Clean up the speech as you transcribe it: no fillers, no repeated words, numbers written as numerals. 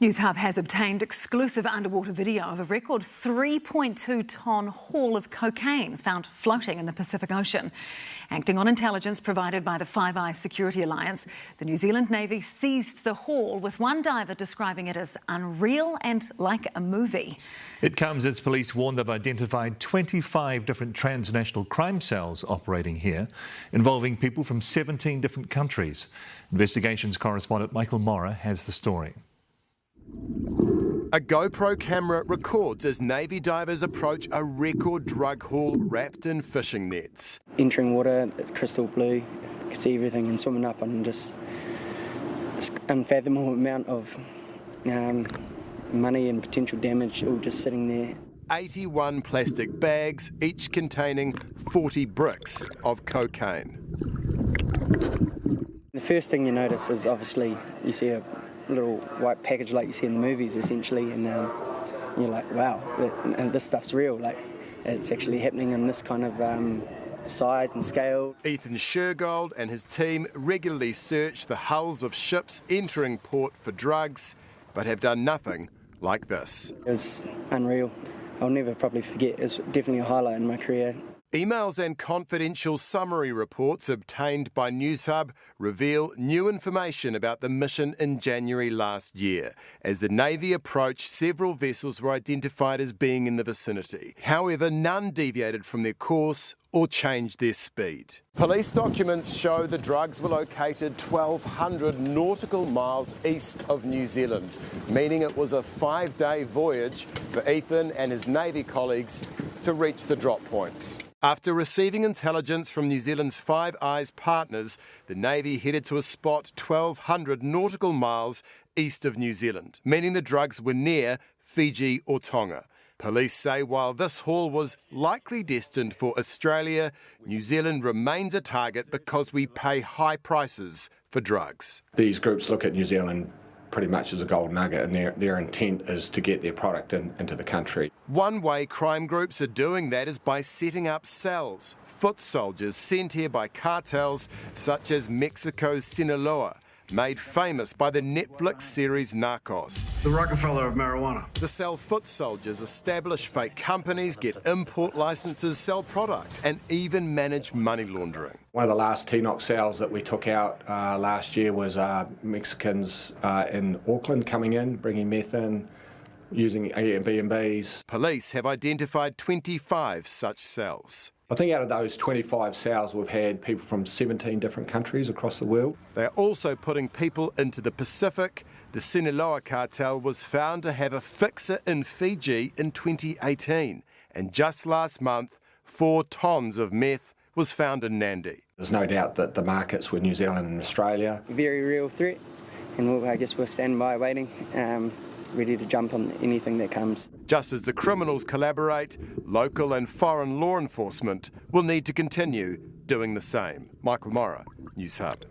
Newshub has obtained exclusive underwater video of a record 3.2-tonne haul of cocaine found floating in the Pacific Ocean. Acting on intelligence provided by the Five Eyes Security Alliance, the New Zealand Navy seized the haul, with one diver describing it as unreal and like a movie. It comes as police warn they've identified 25 different transnational crime cells operating here, involving people from 17 different countries. Investigations correspondent Michael Morra has the story. A GoPro camera records as Navy divers approach a record drug haul wrapped in fishing nets. Entering water, crystal blue, you can see everything, and swimming up on just this unfathomable amount of money and potential damage all just sitting there. 81 plastic bags, each containing 40 bricks of cocaine. The first thing you notice is obviously you see a little white package like you see in the movies, essentially, and you're like, wow, this stuff's real. Like, it's actually happening in this kind of size and scale. Ethan Shergold and his team regularly search the hulls of ships entering port for drugs, but have done nothing like this. It was unreal. I'll never probably forget. It's definitely a highlight in my career. Emails and confidential summary reports obtained by Newshub reveal new information about the mission in January last year. As the Navy approached, several vessels were identified as being in the vicinity. However, none deviated from their course or changed their speed. Police documents show the drugs were located 1,200 nautical miles east of New Zealand, meaning it was a 5-day voyage for Ethan and his Navy colleagues to reach the drop point. After receiving intelligence from New Zealand's Five Eyes partners, the Navy headed to a spot 1,200 nautical miles east of New Zealand, meaning the drugs were near Fiji or Tonga. Police say while this haul was likely destined for Australia, New Zealand remains a target because we pay high prices for drugs. These groups look at New Zealand pretty much as a gold nugget, and their intent is to get their product into the country. One way crime groups are doing that is by setting up cells, foot soldiers sent here by cartels such as Mexico's Sinaloa, made famous by the Netflix series Narcos. The Rockefeller of marijuana. The cell foot soldiers establish fake companies, get import licenses, sell product, and even manage money laundering. One of the last TNOC cells that we took out last year was Mexicans in Auckland coming in, bringing meth in, using Airbnbs. Police have identified 25 such cells. I think out of those 25 cells, we've had people from 17 different countries across the world. They're also putting people into the Pacific. The Sinaloa cartel was found to have a fixer in Fiji in 2018. And just last month, 4 tonnes of meth was found in Nandi. There's no doubt that the markets were New Zealand and Australia. Very real threat, and I guess we're standing by waiting, ready to jump on anything that comes. Just as the criminals collaborate, local and foreign law enforcement will need to continue doing the same. Michael Morra, Newshub.